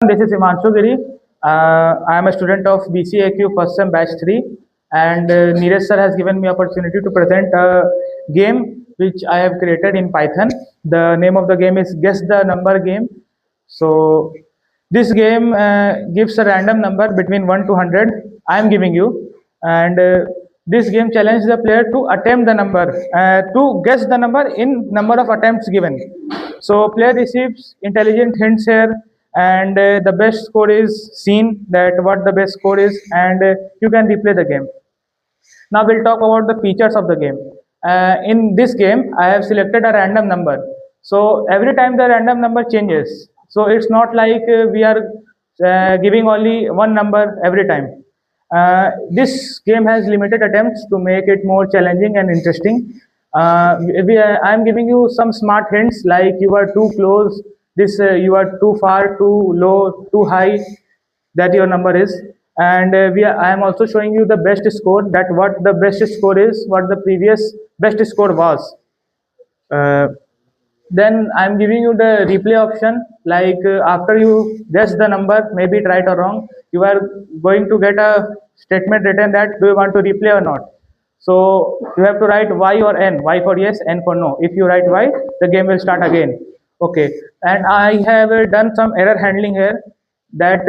This is Himanshu Giri. I am a student of BCAQ first sem batch 3, and Neeraj sir has given me opportunity to present a game which I have created in Python. The name of the game is Guess the Number game. So this game gives a random number between 1 to 100. I am giving you, and this game challenges the player to attempt the number, to guess the number in number of attempts given. So player receives intelligent hints here, and the best score is seen that what the best score is, and you can replay the game. Now we'll talk about the features of the game. In this game, I have selected a random number. So every time the random number changes. So it's not like we are giving only one number every time. This game has limited attempts to make it more challenging and interesting. I am giving you some smart hints like you are too close, this you are too far, too low, too high, that your number is, and I am also showing you the best score, that what the best score is, what the previous best score was. uh, then I'm giving you the replay option, like after you guess the number, maybe it right or wrong, you are going to get a statement written that do you want to replay or not. So you have to write y or n, y for yes, n for no. If you write y, the game will start again. Okay, and I have done some error handling here, that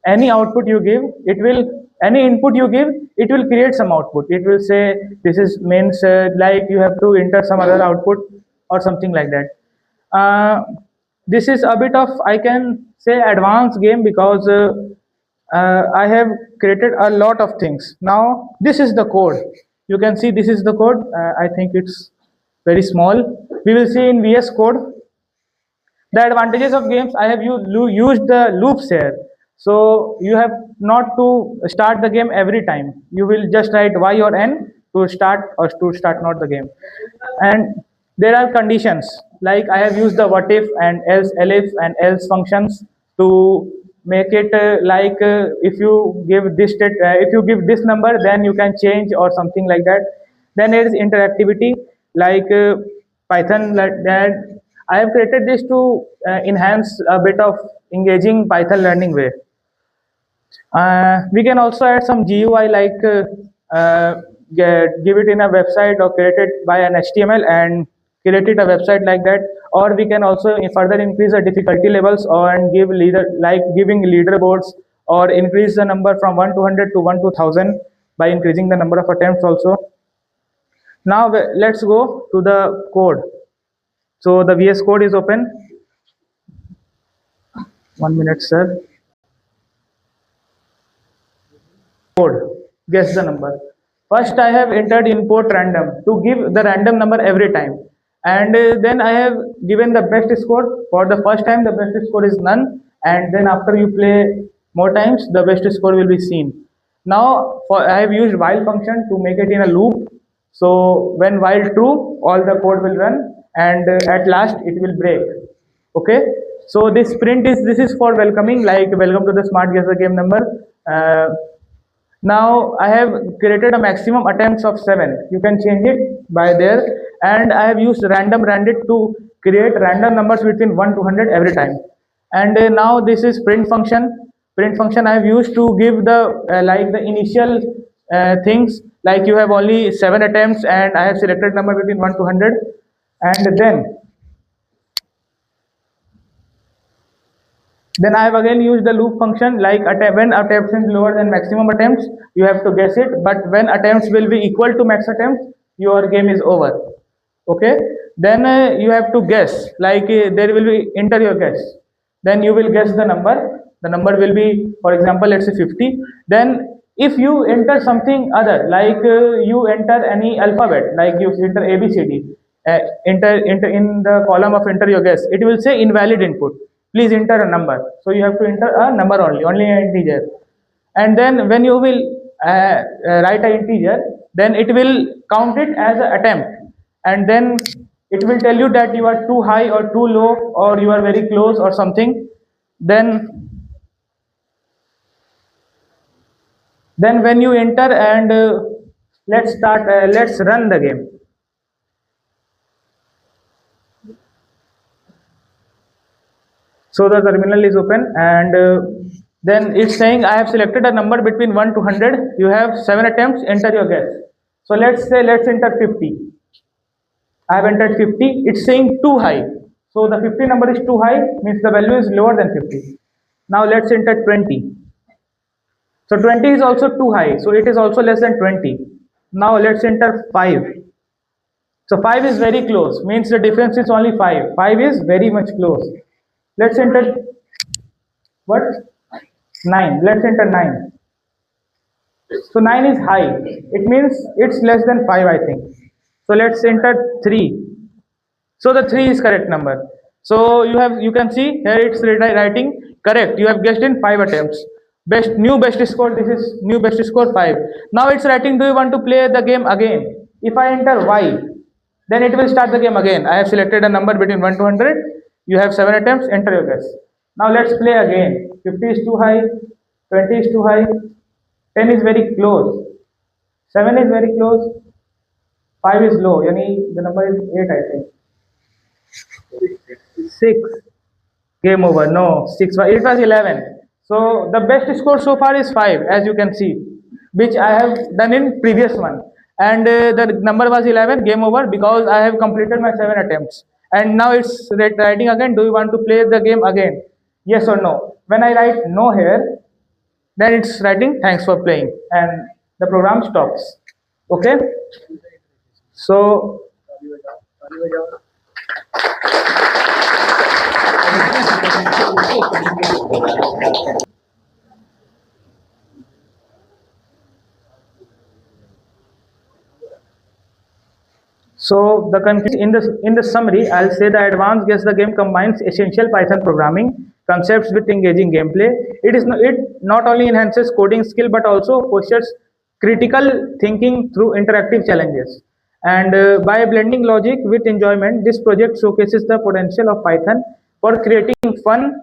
any output you give, it will, any input you give, it will create some output. It will say this is means like you have to enter some other output or something like that. This is a bit of, I can say, advanced game, because I have created a lot of things. Now this is the code. You can see this is the code. I think it's very small. We will see in VS Code. The advantages of games, I have used the loops here. So you have not to start the game every time. You will just write y or n to start or to start not the game. And there are conditions, like I have used the what if and else, elif and else functions to make it like if you give this if you give this number, then you can change or something like that. Then there is interactivity, like Python, that I have created this to enhance a bit of engaging Python learning way. We can also add some GUI, like give it in a website or create it by an HTML and create it a website like that. Or we can also further increase the difficulty levels and give leader, like giving leaderboards, or increase the number from 1 to 100 to 1 to 1000 by increasing the number of attempts also. Now let's go to the code. So the VS Code is open. 1 minute, sir. Code, guess the number. First I have entered input random to give the random number every time, and then I have given the best score. For the first time the best score is none, and then after you play more times, the best score will be seen. Now I have used while function to make it in a loop. So when while true, all the code will run, and at last it will break. Okay, so this print is, this is for welcoming, like welcome to the smart guess the game number. uh, Now I have created a maximum attempts of 7. You can change it by there, and I have used random random to create random numbers between 1 to 100 every time. And now this is print function. Print function I have used to give the like the initial things, like you have only 7 attempts and I have selected number between 1 to 100, and then I have again used the loop function, like when attempts is lower than maximum attempts, you have to guess it. But when attempts will be equal to max attempts, your game is over. Okay. Then you have to guess, like there will be enter your guess. Then you will guess the number. The number will be, for example, let's say 50. Then if you enter something other, like you enter any alphabet, like you enter ABCD, enter in the column of enter your guess, it will say invalid input, please enter a number. So you have to enter a number only an integer. And then when you will write an integer, then it will count it as an attempt, and then it will tell you that you are too high or too low, or you are very close or something. Then when you enter, and let's run the game. So the terminal is open, and then it's saying I have selected a number between 1 to 100. You have 7 attempts, enter your guess. So let's say let's enter 50. I have entered 50. It's saying too high. So the 50 number is too high, means the value is lower than 50. Now let's enter 20. So 20 is also too high. So it is also less than 20. Now let's enter 5. So 5 is very close, means the difference is only 5. 5 is very much close. Let's enter what? 9. Let's enter 9. So 9 is high. It means it's less than 5, I think. So let's enter 3. So the 3 is correct number. So you can see here it's writing correct. You have guessed in 5 attempts. New best score. This is new best score 5. Now it's writing, do you want to play the game again? If I enter Y, then it will start the game again. I have selected a number between 1 to 100. You have 7 attempts. Enter your guess. Now let's play again. 50 is too high. 20 is too high. 10 is very close. 7 is very close. 5 is low. Yani the number is 8, I think. 6. Game over. No, 6. It was 11. So the best score so far is 5, as you can see, which I have done in previous one. And the number was 11. Game over, because I have completed my 7 attempts. And now it's writing again. Do you want to play the game again? Yes or no. When I write no here, then it's writing thanks for playing, and the program stops. Okay. So So the conclusion in the summary, I'll say the advanced guess the game combines essential Python programming concepts with engaging gameplay. It not only enhances coding skill but also fosters critical thinking through interactive challenges. And by blending logic with enjoyment, this project showcases the potential of Python for creating fun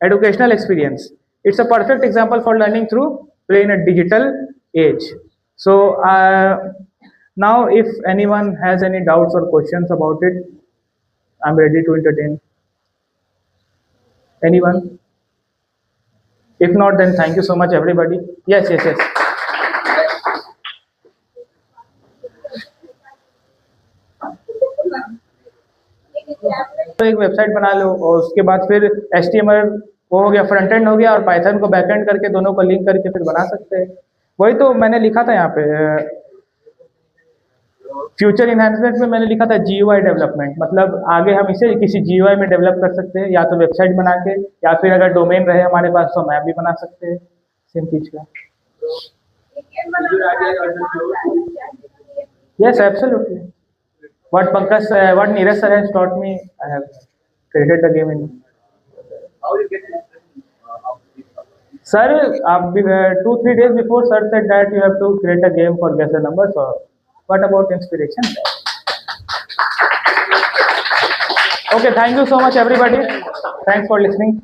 educational experience. It's a perfect example for learning through play in a digital age. So now, if anyone has any doubts or questions about it, I'm ready to entertain. Anyone? If not, then thank you so much, everybody. Yes, yes, yes. तो एक website बना लो और उसके बाद फिर HTML वो हो गया, फ्रंट एंड हो गया, और पाइथन को बैक एंड करके दोनों को लिंक करके फिर बना सकते हैं. वही तो मैंने लिखा था यहाँ पे फ्यूचर इन्हांसमेंट में. मैंने लिखा था GUI डेवलपमेंट, मतलब आगे हम इसे किसी GUI में डेवलप कर सकते हैं, या तो वेबसाइट बना के, या फिर अगर डोमेन रहे हमारे पास तो मैप भी बना सकते हैं सेम चीज का. Yes, absolutely. What Pankaj, what Neeraj sir has taught me, I have created the game in. How you get it? Sir, 2-3 days before, sir said that you have to create a game for guess the number. So, what about inspiration? Okay, thank you so much, everybody. Thanks for listening.